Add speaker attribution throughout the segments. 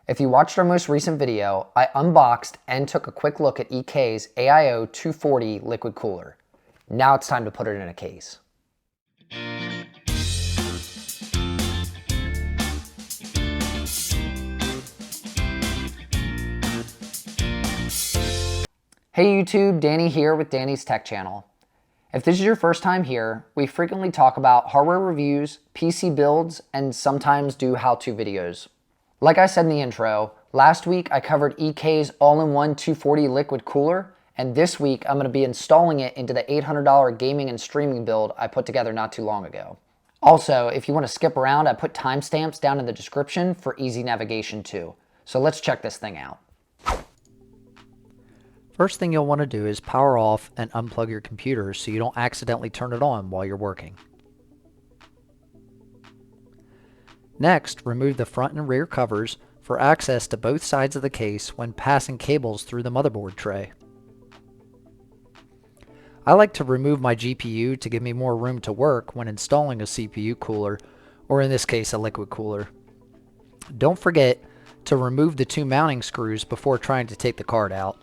Speaker 1: If you watched our most recent video, I unboxed and took a quick look at EK's AIO 240 liquid cooler. Now it's time to put it in a case. Hey YouTube, Danny here with Danny's Tech Channel. If this is your first time here, we frequently talk about hardware reviews, PC builds, and sometimes do how-to videos. Like I said in the intro, last week I covered EK's all-in-one 240 liquid cooler, and this week I'm going to be installing it into the $800 gaming and streaming build I put together not too long ago. Also, if you want to skip around, I put timestamps down in the description for easy navigation too. So let's check this thing out.
Speaker 2: First thing you'll want to do is power off and unplug your computer so you don't accidentally turn it on while you're working. Next, remove the front and rear covers for access to both sides of the case when passing cables through the motherboard tray. I like to remove my GPU to give me more room to work when installing a CPU cooler, or in this case a liquid cooler. Don't forget to remove the two mounting screws before trying to take the card out.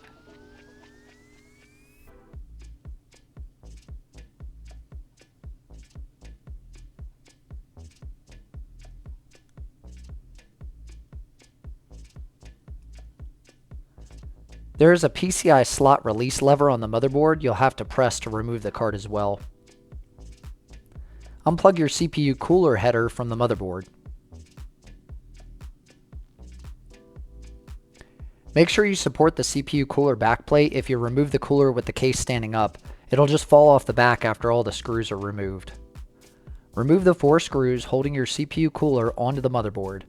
Speaker 2: There is a PCI slot release lever on the motherboard you'll have to press to remove the card as well. Unplug your CPU cooler header from the motherboard. Make sure you support the CPU cooler backplate. If you remove the cooler with the case standing up, it'll just fall off the back after all the screws are removed. Remove the 4 screws holding your CPU cooler onto the motherboard.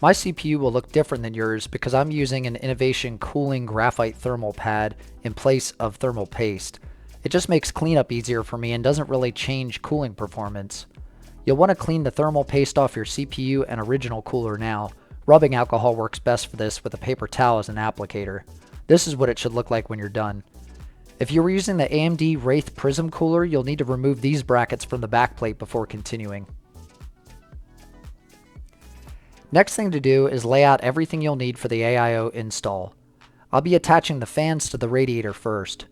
Speaker 2: My CPU will look different than yours because I'm using an Innovation cooling graphite thermal pad in place of thermal paste. It just makes cleanup easier for me and doesn't really change cooling performance. You'll want to clean the thermal paste off your CPU and original cooler now. Rubbing alcohol works best for this with a paper towel as an applicator. This is what it should look like when you're done. If you were using the AMD Wraith Prism cooler, you'll need to remove these brackets from the backplate before continuing. Next thing to do is lay out everything you'll need for the AIO install. I'll be attaching the fans to the radiator first.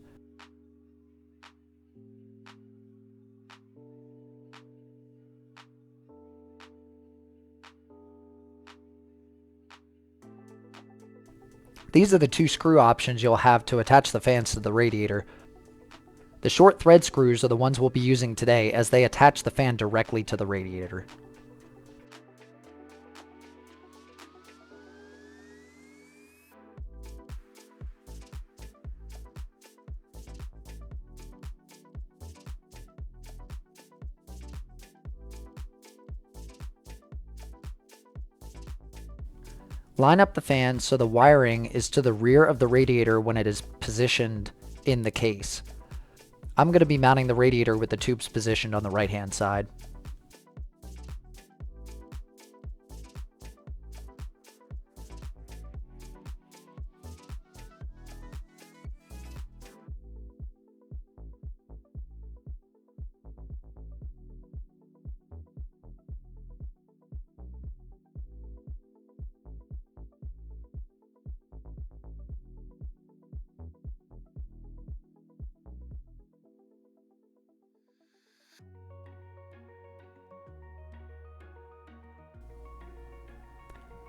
Speaker 2: These are the 2 screw options you'll have to attach the fans to the radiator. The short thread screws are the ones we'll be using today as they attach the fan directly to the radiator. Line up the fan so the wiring is to the rear of the radiator when it is positioned in the case. I'm going to be mounting the radiator with the tubes positioned on the right hand side.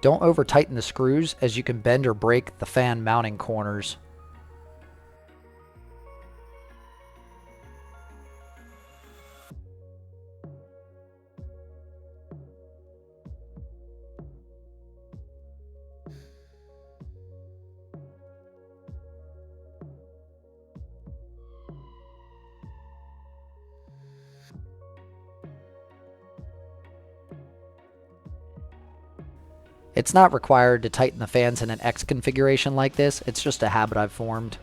Speaker 2: Don't over tighten the screws as you can bend or break the fan mounting corners. It's not required to tighten the fans in an X configuration like this, it's just a habit I've formed.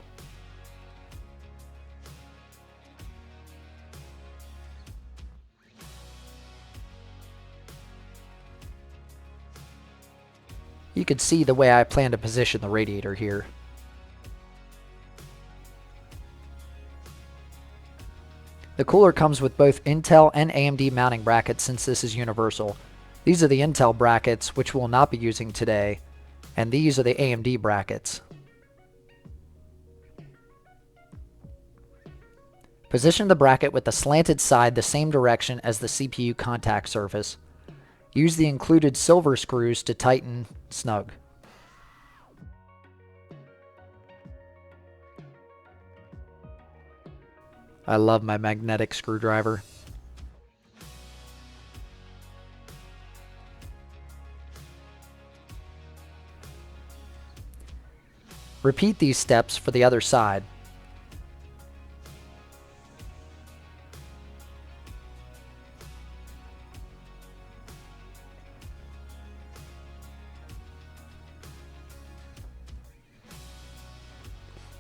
Speaker 2: You can see the way I plan to position the radiator here. The cooler comes with both Intel and AMD mounting brackets since this is universal. These are the Intel brackets, which we'll not be using today, and these are the AMD brackets. Position the bracket with the slanted side the same direction as the CPU contact surface. Use the included silver screws to tighten snug. I love my magnetic screwdriver. Repeat these steps for the other side.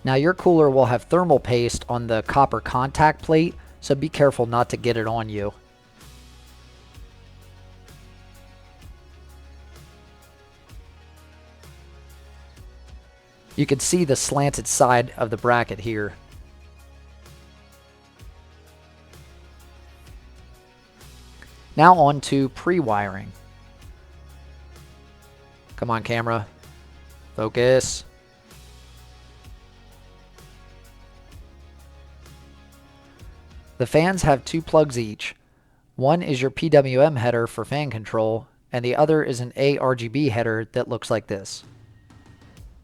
Speaker 2: Now your cooler will have thermal paste on the copper contact plate, so be careful not to get it on you. You can see the slanted side of the bracket here. Now on to pre-wiring. Come on, camera. Focus. The fans have 2 plugs each. One is your PWM header for fan control, and the other is an A-RGB header that looks like this.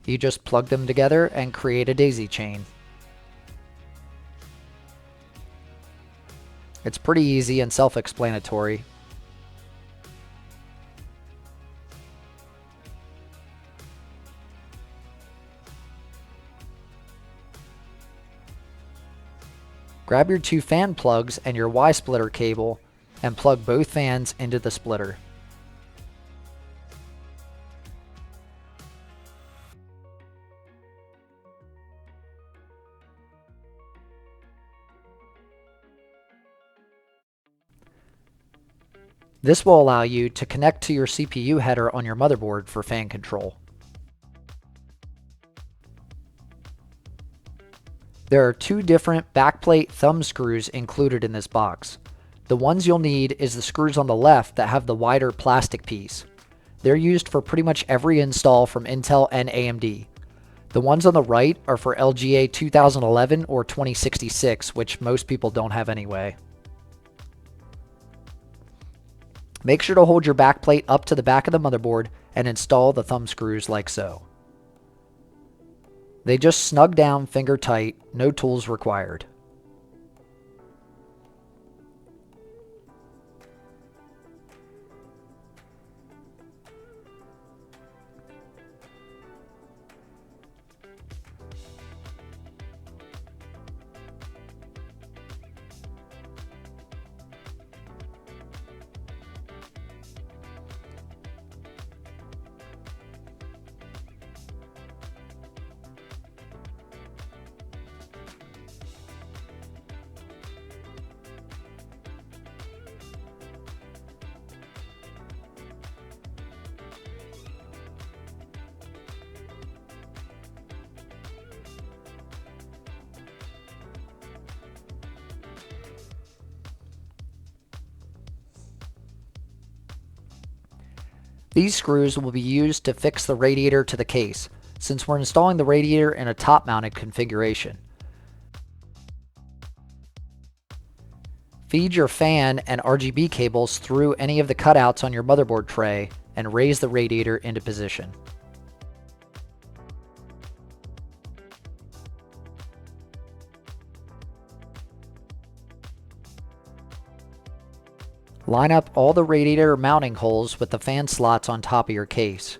Speaker 2: You just plug them together and create a daisy chain. It's pretty easy and self-explanatory. Grab your 2 fan plugs and your Y-splitter cable and plug both fans into the splitter. This will allow you to connect to your CPU header on your motherboard for fan control. There are 2 different backplate thumb screws included in this box. The ones you'll need is the screws on the left that have the wider plastic piece. They're used for pretty much every install from Intel and AMD. The ones on the right are for LGA 2011 or 2066, which most people don't have anyway. Make sure to hold your backplate up to the back of the motherboard and install the thumb screws like so. They just snug down finger tight, no tools required. These screws will be used to fix the radiator to the case, since we're installing the radiator in a top-mounted configuration. Feed your fan and RGB cables through any of the cutouts on your motherboard tray and raise the radiator into position. Line up all the radiator mounting holes with the fan slots on top of your case.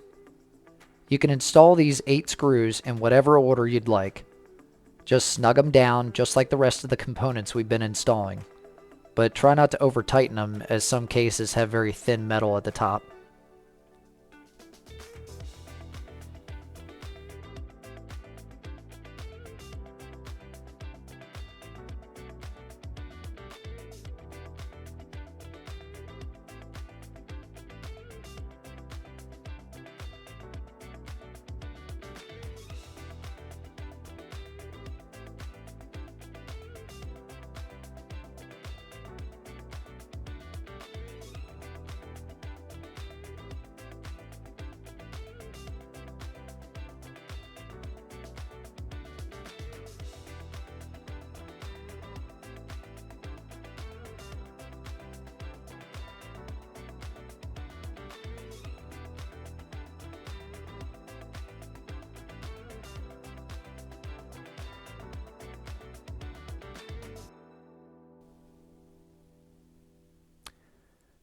Speaker 2: You can install these 8 screws in whatever order you'd like. Just snug them down just like the rest of the components we've been installing. But try not to over tighten them, as some cases have very thin metal at the top.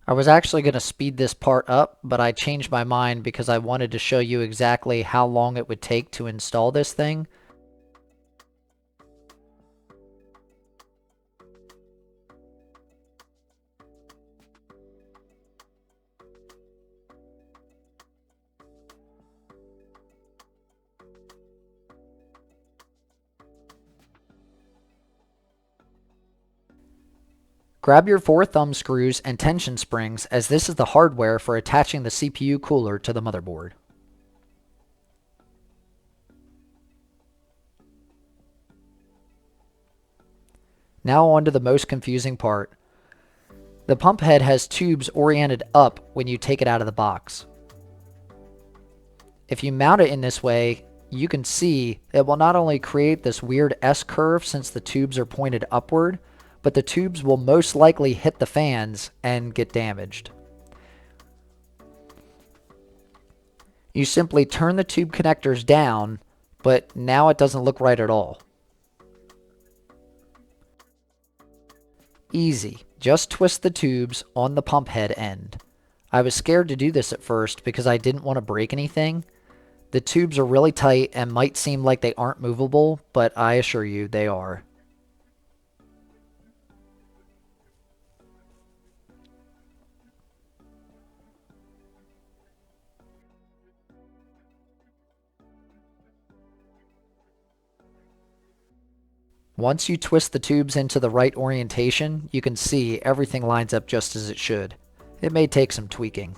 Speaker 2: I was actually going to speed this part up, but I changed my mind because I wanted to show you exactly how long it would take to install this thing. Grab your 4 thumb screws and tension springs, as this is the hardware for attaching the CPU cooler to the motherboard. Now on to the most confusing part. The pump head has tubes oriented up when you take it out of the box. If you mount it in this way, you can see it will not only create this weird S-curve since the tubes are pointed upward, but the tubes will most likely hit the fans and get damaged. You simply turn the tube connectors down, but now it doesn't look right at all. Easy, just twist the tubes on the pump head end. I was scared to do this at first because I didn't want to break anything. The tubes are really tight and might seem like they aren't movable, but I assure you they are. Once you twist the tubes into the right orientation, you can see everything lines up just as it should. It may take some tweaking.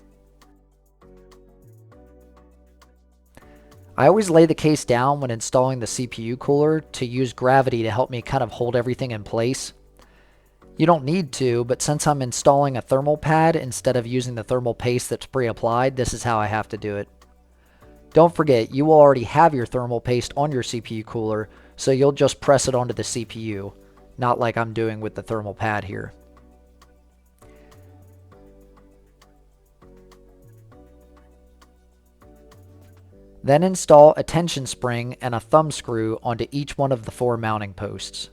Speaker 2: I always lay the case down when installing the CPU cooler to use gravity to help me kind of hold everything in place. You don't need to, but since I'm installing a thermal pad instead of using the thermal paste that's pre-applied, this is how I have to do it. Don't forget, you will already have your thermal paste on your CPU cooler, so you'll just press it onto the CPU, not like I'm doing with the thermal pad here. Then install a tension spring and a thumb screw onto each one of the 4 mounting posts.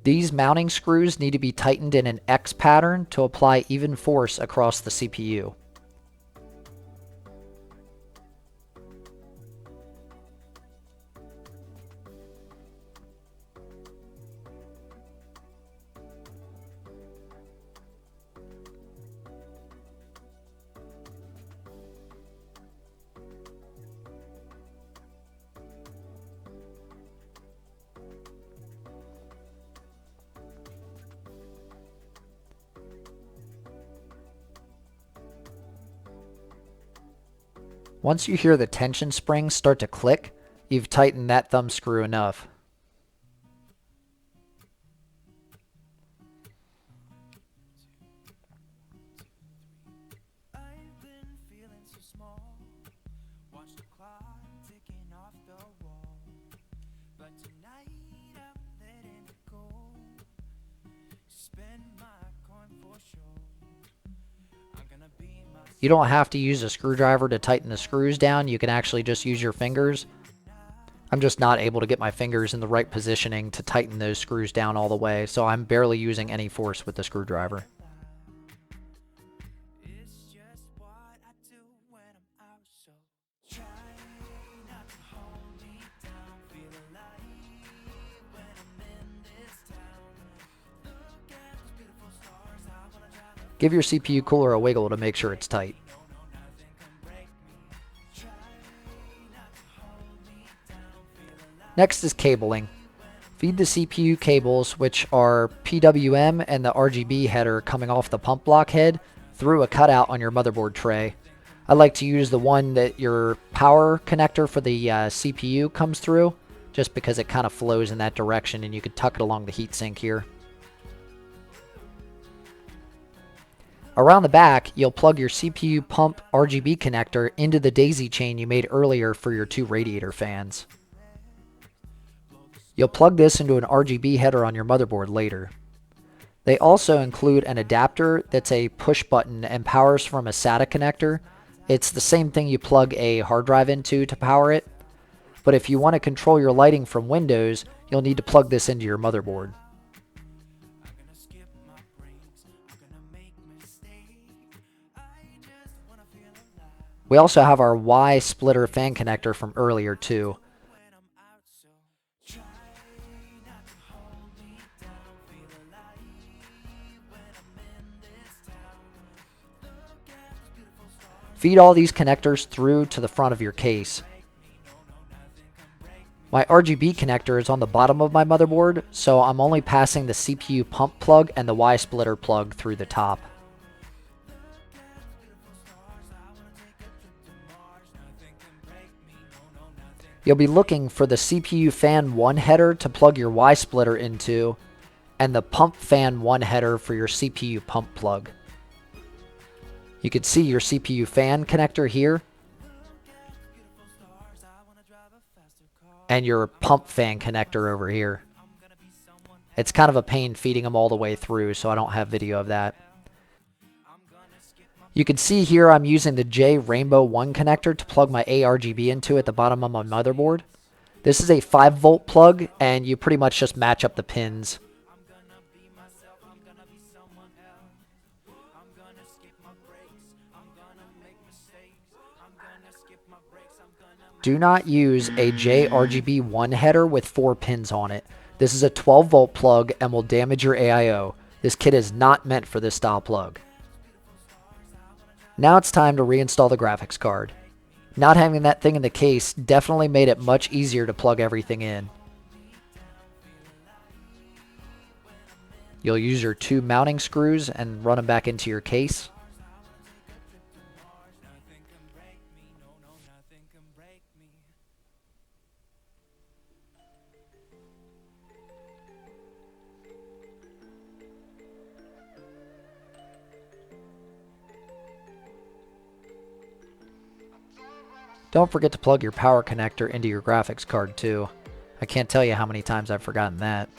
Speaker 2: These mounting screws need to be tightened in an X pattern to apply even force across the CPU. Once you hear the tension spring start to click, you've tightened that thumb screw enough. You don't have to use a screwdriver to tighten the screws down. You can actually just use your fingers. I'm just not able to get my fingers in the right positioning to tighten those screws down all the way, so I'm barely using any force with the screwdriver. Give your CPU cooler a wiggle to make sure it's tight. Next is cabling. Feed the CPU cables, which are PWM and the RGB header coming off the pump block head, through a cutout on your motherboard tray. I like to use the one that your power connector for the CPU comes through, just because it kind of flows in that direction and you could tuck it along the heatsink here. Around the back, you'll plug your CPU pump RGB connector into the daisy chain you made earlier for your 2 radiator fans. You'll plug this into an RGB header on your motherboard later. They also include an adapter that's a push button and powers from a SATA connector. It's the same thing you plug a hard drive into to power it, but if you want to control your lighting from Windows, you'll need to plug this into your motherboard. We also have our Y splitter fan connector from earlier too. Feed all these connectors through to the front of your case. My RGB connector is on the bottom of my motherboard, so I'm only passing the CPU pump plug and the Y splitter plug through the top. You'll be looking for the CPU fan 1 header to plug your Y splitter into, and the pump fan 1 header for your CPU pump plug. You can see your CPU fan connector here, and your pump fan connector over here. It's kind of a pain feeding them all the way through, so I don't have video of that. You can see here I'm using the J Rainbow 1 connector to plug my ARGB into at the bottom of my motherboard. This is a 5-volt plug, and you pretty much just match up the pins. Do not use a J-RGB 1 header with 4 pins on it. This is a 12-volt plug and will damage your AIO. This kit is not meant for this style plug. Now it's time to reinstall the graphics card. Not having that thing in the case definitely made it much easier to plug everything in. You'll use your 2 mounting screws and run them back into your case. Don't forget to plug your power connector into your graphics card too. I can't tell you how many times I've forgotten that.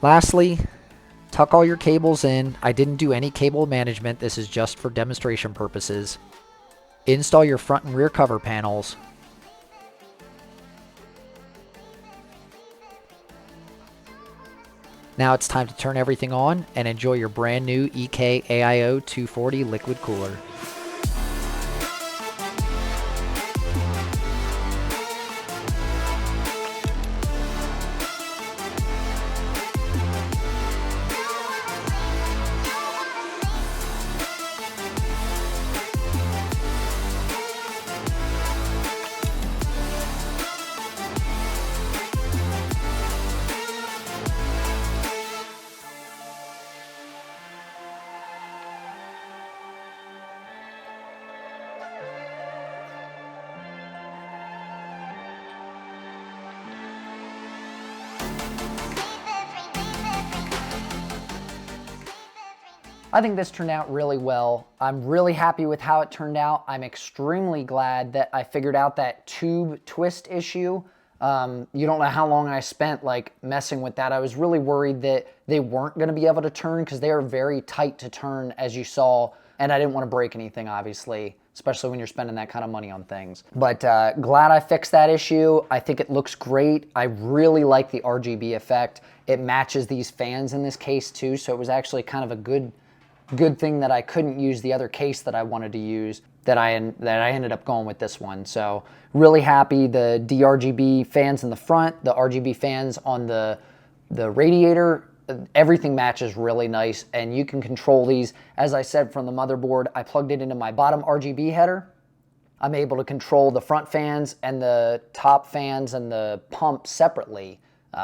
Speaker 2: Lastly, tuck all your cables in. I didn't do any cable management. This is just for demonstration purposes. Install your front and rear cover panels. Now it's time to turn everything on and enjoy your brand new EK AIO 240 liquid cooler.
Speaker 1: I think this turned out really well. I'm really happy with how it turned out. I'm extremely glad that I figured out that tube twist issue. You don't know how long I spent like messing with that. I was really worried that they weren't going to be able to turn because they are very tight to turn, as you saw, and I didn't want to break anything, obviously, especially when you're spending that kind of money on things. But glad I fixed that issue. I think it looks great. I really like the RGB effect. It matches these fans in this case too, so it was actually kind of a good thing that I couldn't use the other case that I wanted to use, that I ended up going with this one. So really happy. The D-RGB fans in the front, the RGB fans on the radiator, everything matches really nice, and you can control these. As I said, from the motherboard, I plugged it into my bottom RGB header. I'm able to control the front fans and the top fans and the pump separately,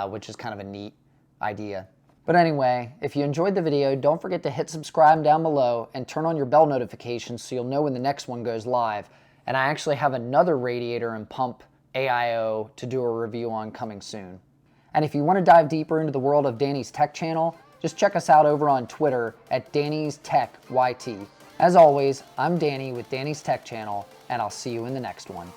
Speaker 1: which is kind of a neat idea. But anyway, if you enjoyed the video, don't forget to hit subscribe down below and turn on your bell notifications so you'll know when the next one goes live. And I actually have another radiator and pump AIO to do a review on coming soon. And if you want to dive deeper into the world of Danny's Tech channel, just check us out over on Twitter at Danny's Tech YT. As always, I'm Danny with Danny's Tech channel, and I'll see you in the next one.